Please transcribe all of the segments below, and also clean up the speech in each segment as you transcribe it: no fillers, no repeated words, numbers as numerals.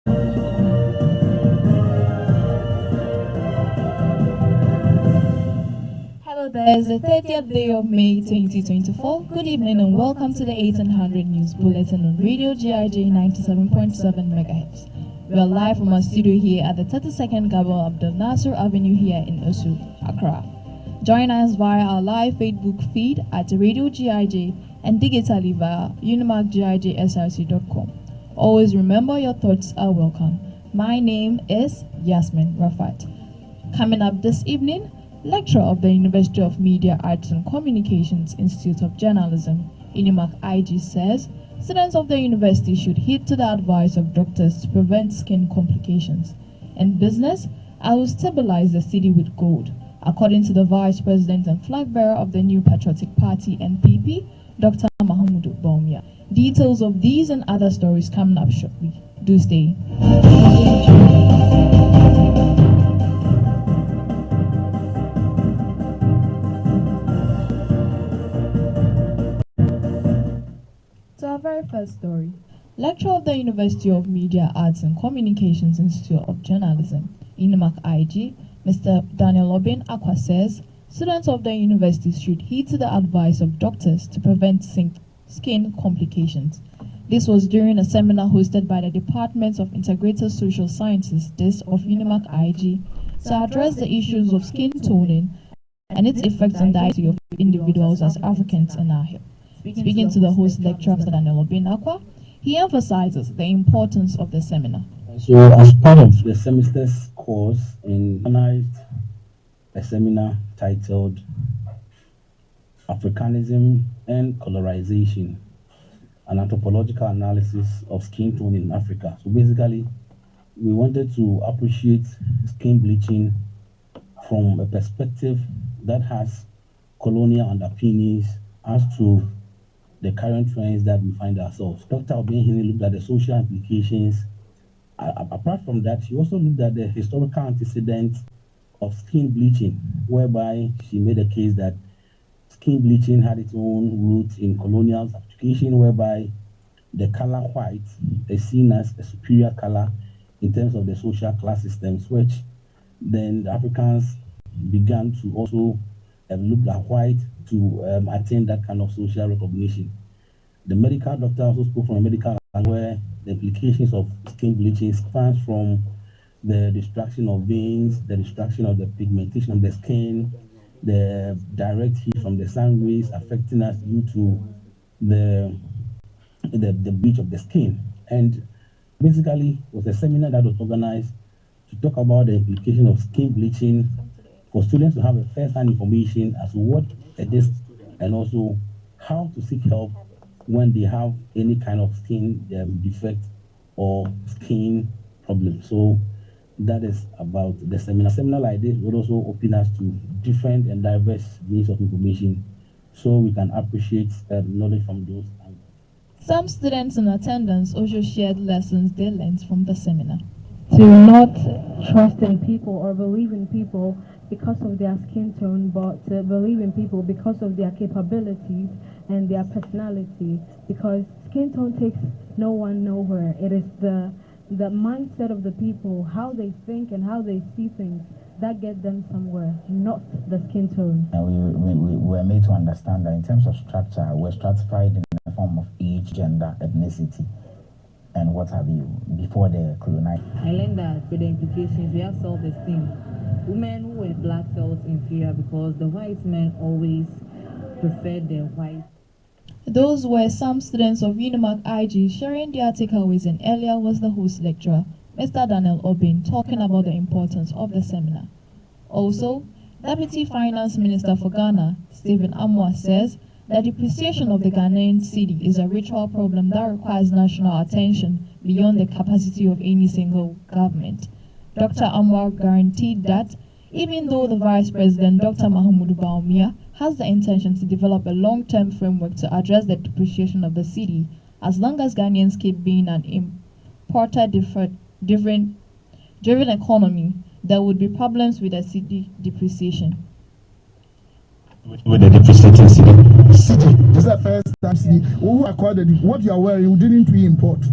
Hello there, it's the 30th day of May 2024. Good evening and welcome to the 1800 News Bulletin on Radio GIJ 97.7MHz. We are live from our studio here at the 32nd Gabon Abdel Nasser Avenue here in Osu, Accra. Join us via our live Facebook feed at Radio GIJ and digitally via unimarkgijsrc.com. Always remember your thoughts are welcome. My name is Yasmin Rafat. Coming up this evening, lecturer of the University of Media, Arts and Communications Institute of Journalism, Unimark IG, says students of the university should heed to the advice of doctors to prevent skin complications. In business, I will stabilize the city with gold, according to the Vice President and flag bearer of the New Patriotic Party, NPP, Dr. Mahamudu Bawumia. Details of these and other stories coming up shortly. Do stay. To our very first story, lecturer of the University of Media, Arts and Communications Institute of Journalism, Unimark IG, Mr. Daniel Obin Akwa says students of the university should heed to the advice of doctors to prevent skin complications. This was during a seminar hosted by the Department of Integrated Social Sciences, DIS, of Unimark IG, to address the issues of skin toning and its effects on the identity of individuals as Africans in our health. Speaking to the host lecturer, Mr. Daniel Obin Akwa, he emphasizes the importance of the seminar. So, as part of the semester's course, organized a seminar titled Africanism and Colorization, an anthropological analysis of skin tone in Africa. So basically, we wanted to appreciate skin bleaching from a perspective that has colonial underpinnings as to the current trends that we find ourselves. Dr. Obin looked at the social implications. Apart from that, she also looked at the historical antecedents of skin bleaching, whereby she made a case that skin bleaching had its own roots in colonial subjugation, whereby the color white is seen as a superior color in terms of the social class systems, which then the Africans began to also look at white to attain that kind of social recognition. The medical doctor also spoke from a medical angle where the implications of skin bleaching spans from the destruction of veins, the destruction of the pigmentation of the skin, the direct heat from the sun rays affecting us due to the bleach of the skin. And basically, it was a seminar that was organized to talk about the implication of skin bleaching for students to have a first-hand information as to what it is and also how to seek help when they have any kind of skin defect or skin problem. So that is about the seminar. Seminar like this would also open us to different and diverse means of information so we can appreciate knowledge from those angles. Some students in attendance also shared lessons they learned from the seminar. To not trust in people or believe in people because of their skin tone, but to believe in people because of their capabilities and their personality, because skin tone takes no one nowhere. It is the mindset of the people, how they think and how they see things, that get them somewhere, not the skin tone. We were made to understand that in terms of structure, we're stratified in the form of age, gender, ethnicity, and what have you, before the colonization. I learned that with the implications, we have self-esteem. Women who were black felt inferior because the white men always preferred the white. Those were some students of Unimark IG sharing their takeaways, and earlier was the host lecturer, Mr. Daniel Obin, talking about the importance of the seminar. Also, Deputy Finance Minister for Ghana, Stephen Amwa, says that depreciation of the Ghanaian cedi is a ritual problem that requires national attention beyond the capacity of any single government. Dr. Amwa guaranteed that even though the Vice President, Dr. Mahamudu Bawumia, has the intention to develop a long-term framework to address the depreciation of the cedi, as long as Ghanaians keep being an importer-driven economy, there would be problems with the cedi depreciation. With the depreciating cedi. This is the first time cedi. Who accorded what you are wearing, you didn't we import.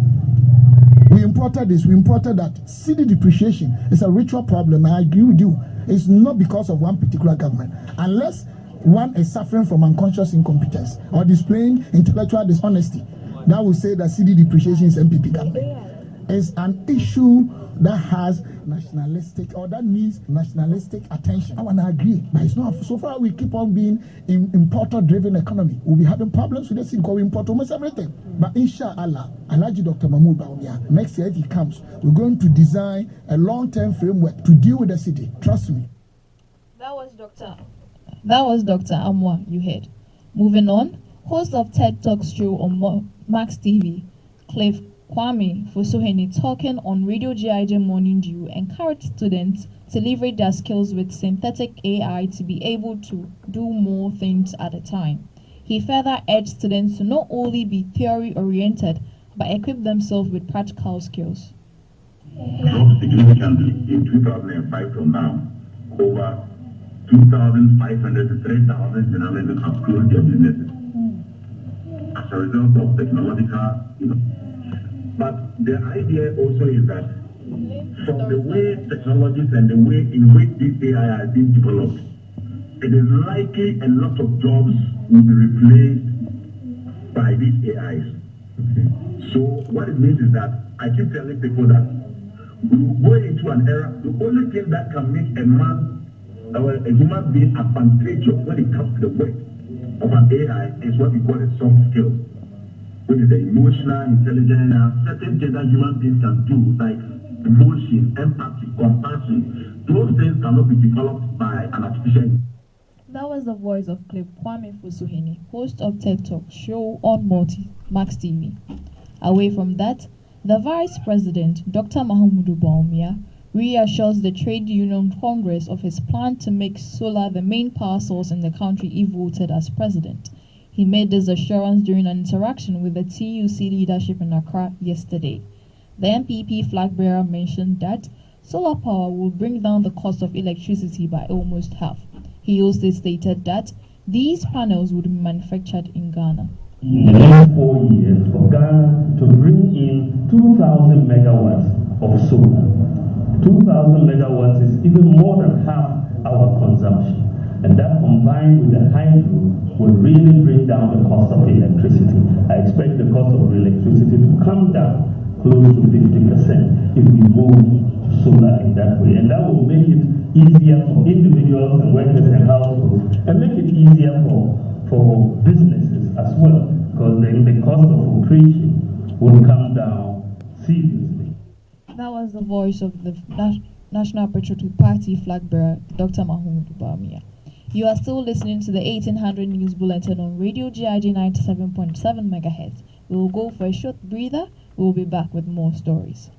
We imported this, we imported that. CD depreciation is a ritual problem. I agree with you. It's not because of one particular government. Unless one is suffering from unconscious incompetence or displaying intellectual dishonesty, that will say that CD depreciation is MPP government. It's an issue that has nationalistic or that needs nationalistic attention. I want to agree, but it's not. So far, we keep on being in importer-driven economy. We'll be having problems with this thing because we import almost everything. But inshallah, Alhaji Dr. Mahmoud Bawumia, next year if he comes, we're going to design a long-term framework to deal with the city. Trust me. That was Dr. Amwa you heard. Moving on, host of TED Talks show on Max TV, Cliff Kwame Fosuheni, talking on Radio GIJ Morning Dew, encouraged students to leverage their skills with synthetic AI to be able to do more things at a time. He further urged students to not only be theory-oriented, but equip themselves with practical skills. Dropped significantly in 2005 till now. Over 2,500 to 3,000 journalists have closed their businesses as a result of technological, But the idea also is that from the way technologies and the way in which this AI has been developed, it is likely a lot of jobs will be replaced by these AIs. So what it means is that I keep telling people that we will go into an era, the only thing that can make a man or a human being advantageous when it comes to the work of an AI is what we call a soft skill, which is the emotional intelligence, certain things that human beings can do, like emotion, empathy, compassion. Those things cannot be developed by an artificial. That was the voice of Cliff Kwame Fosuheni, host of TED Talk show on Max TV. Away from that, the Vice President, Dr. Mahamudu Bawumia, reassures the Trade Union Congress of his plan to make solar the main power source in the country if voted as president. He made this assurance during an interaction with the TUC leadership in Accra yesterday. The MPP flag bearer mentioned that solar power will bring down the cost of electricity by almost half. He also stated that these panels would be manufactured in Ghana. In the next 4 years, for Ghana to bring in 2,000 megawatts of solar. 2,000 megawatts is even more than half our consumption. And that combined with the hydro will really bring down the cost of electricity. I expect the cost of electricity to come down close to 50% if we move to solar in that way. And that will make it easier for individuals and workers and households, and make it easier for businesses as well, because then the cost of operation will come down seriously. That was the voice of the National Patriotic Party flag bearer, Dr. Mahmoud Bawumia. You are still listening to the 1800 News Bulletin on Radio GIJ 97.7 MHz. We will go for a short breather. We will be back with more stories.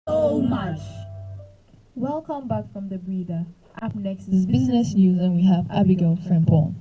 so much. Welcome back from the breather. Up next is business news, and we have Abigail Frempong.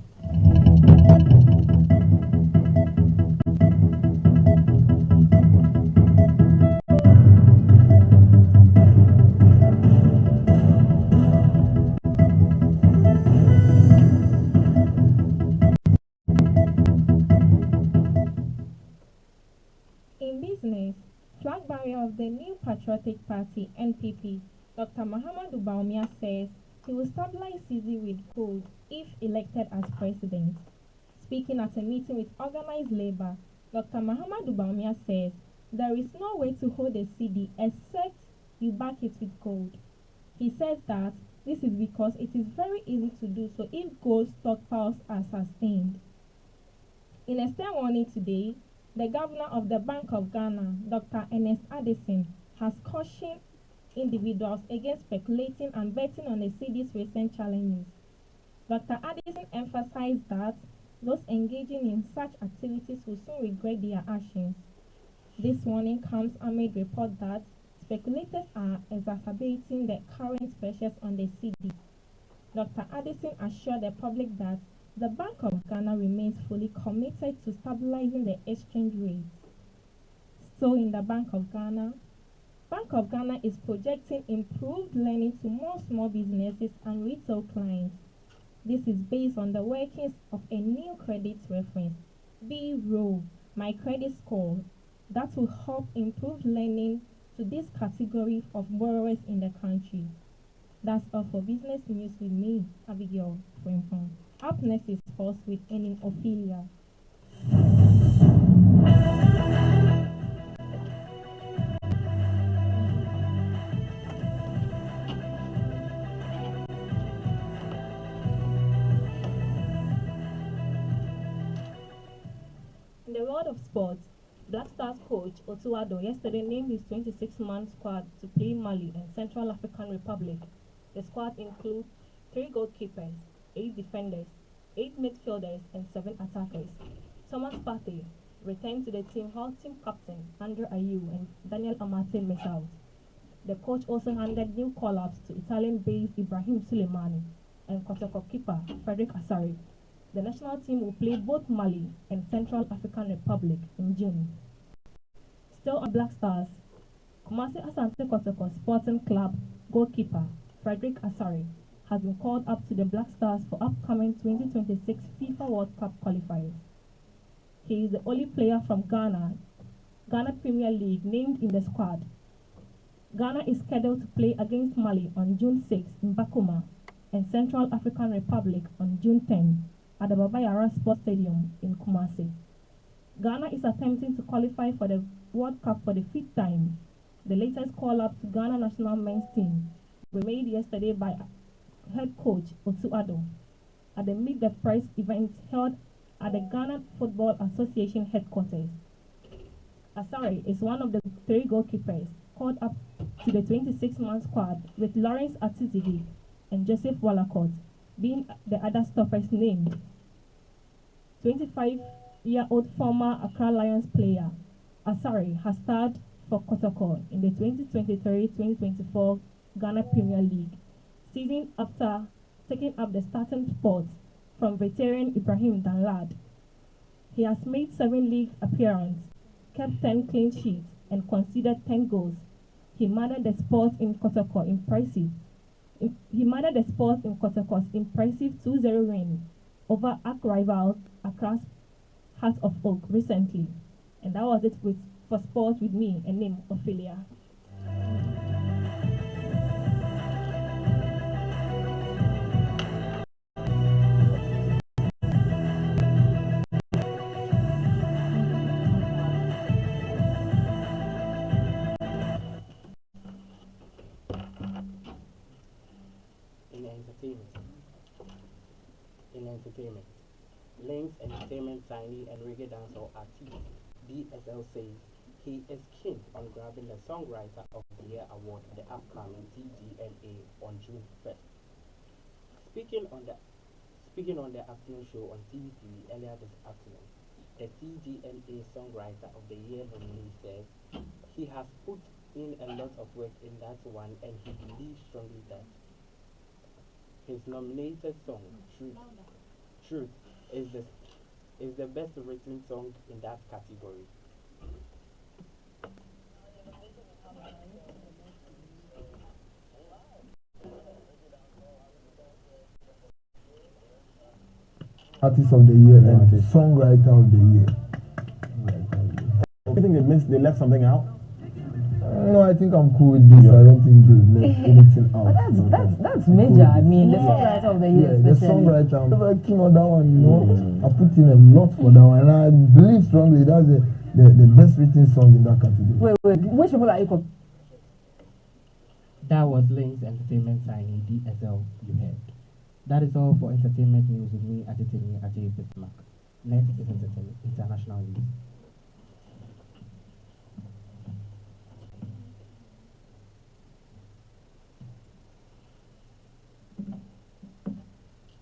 In business, flag bearer of the New Patriotic Party (NPP), Dr. Mahamudu Bawumia says he will stabilize CZ with gold if elected as president. Speaking at a meeting with organized labor, Dr. Mahamudu Bawumia says there is no way to hold a CD except you back it with gold. He says that this is because it is very easy to do so if gold stockpiles are sustained. In a stern warning today, the governor of the Bank of Ghana, Dr. Ernest Addison, has cautioned individuals against speculating and betting on the CD's recent challenges. Dr. Addison emphasized that those engaging in such activities will soon regret their actions. This warning comes amid reports that speculators are exacerbating the current pressures on the CD. Dr. Addison assured the public that the Bank of Ghana remains fully committed to stabilizing the exchange rate. So in the Bank of Ghana is projecting improved lending to more small businesses and retail clients. This is based on the workings of a new credit reference, B-Roll, My Credit Score, that will help improve lending to this category of borrowers in the country. That's all for business news with me, Abigail Frimpong. Up next is Sports with Enin Ophelia. In the world of sports, Black Stars coach Otuado yesterday named his 26-man squad to play Mali and Central African Republic. The squad includes 3 goalkeepers, 8 defenders, 8 midfielders, and 7 attackers. Thomas Partey returned to the team while team captain Andre Ayew and Daniel Amate missed out. The coach also handed new call-ups to Italian-based Ibrahim Suleimani and Kotoko keeper Frederick Asari. The national team will play both Mali and Central African Republic in June. Still on Black Stars, Kumasi Asante Kotoko Sporting Club goalkeeper Frederick Asari has been called up to the Black Stars for upcoming 2026 FIFA World Cup qualifiers. He is the only player from Ghana Premier League named in the squad. Ghana is scheduled to play against Mali on June 6 in Bakuma and Central African Republic on June 10 at the Baba Yara Sports Stadium in Kumasi. Ghana is attempting to qualify for the World Cup for the 5th time. The latest call-up to Ghana national men's team were made yesterday by head coach Otuado at the Meet the Press event held at the Ghana Football Association headquarters. Asari is one of the 3 goalkeepers called up to the 26-man squad, with Lawrence Atizigi and Joseph Wallacott being the other stoppers named. 25-year-old former Accra Lions player Asari has starred for Kotoko in the 2023-2024 Ghana Premier League season after taking up the starting spot from veteran Ibrahim Danlad. He has made 7 league appearances, kept 10 clean sheets, and conceded 10 goals. He managed the Spurs in Kotoko's impressive 2-0 win over arch-rival Accra's Heart of Oak recently. And that was it for sports with me, and name Ophelia. In entertainment, Lynx Entertainment signee and reggae dancehall artist DSL says he is keen on grabbing the Songwriter of the Year award at the upcoming TGNA on June 1st. Speaking on the afternoon show on TV3 earlier this afternoon, the TGNA Songwriter of the Year nominee says he has put in a lot of work in that one, and he believes strongly that his nominated song, Truth, is the best written song in that category. Artist of the year and songwriter of the year. Do you think they left something out? No, I think I'm cool with this. I don't think they left anything out. But that's major. I mean, the songwriter of the year. Yeah, the songwriter. I'm very keen on that one. You know, I put in a lot for that one, and I believe strongly that's the best written song in that category. Wait, which people are you? That was Lane's entertainment signing, DSL, you heard. That is all for entertainment news with me, Aditini Ajay Bismarck. Next is international news.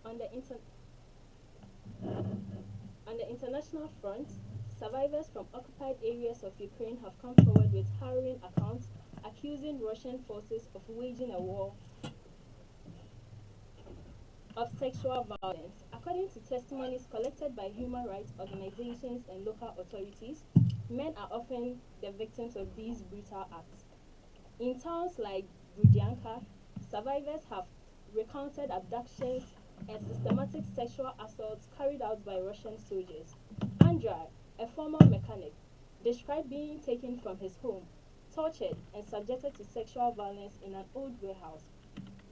On the international front, survivors from occupied areas of Ukraine have come forward with harrowing accounts accusing Russian forces of waging a war of sexual violence. According to testimonies collected by human rights organizations and local authorities, men are often the victims of these brutal acts. In towns like Budianka, survivors have recounted abductions and systematic sexual assaults carried out by Russian soldiers. Andrei, a former mechanic, described being taken from his home, tortured and subjected to sexual violence in an old warehouse.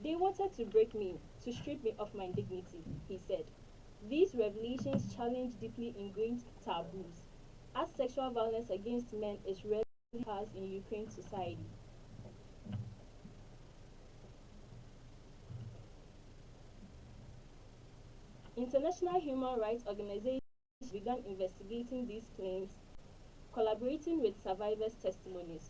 They wanted to break me, to strip me of my dignity, he said. These revelations challenge deeply ingrained taboos, as sexual violence against men is rarely passed in Ukraine society. International human rights organizations began investigating these claims, collaborating with survivors' testimonies.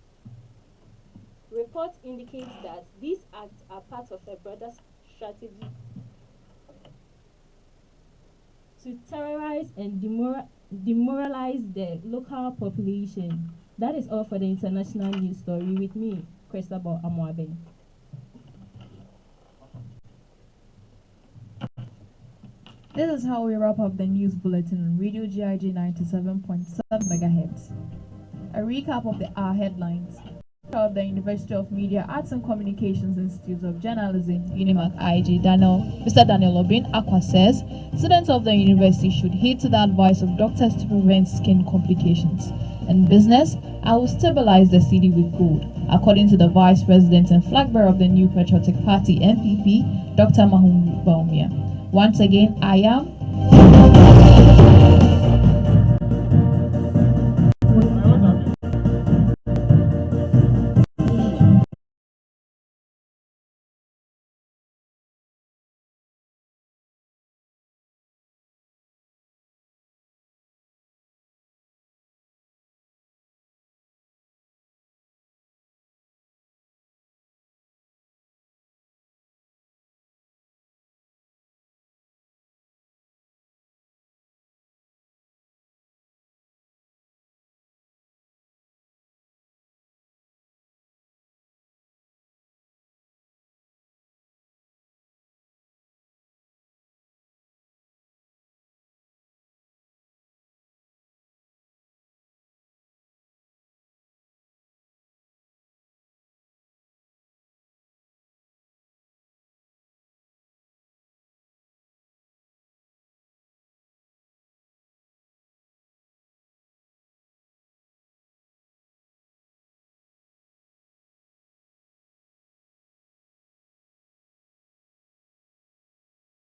Reports indicate that these acts are part of a broader strategy to terrorize and demoralize the local population. That is all for the international news story with me, Christabel Amwaben. This is how we wrap up the news bulletin on Radio GIJ 97.7 MHz. A recap of our headlines. Of the University of Media, Arts and Communications Institute of Journalism, UNIMAC IG, Mr. Daniel Obin Aqua says students of the university should heed to the advice of doctors to prevent skin complications. In business, I will stabilize the cedi with gold, according to the Vice President and flag bearer of the New Patriotic Party, NPP, Dr. Mahmoud Baumia. Once again, I am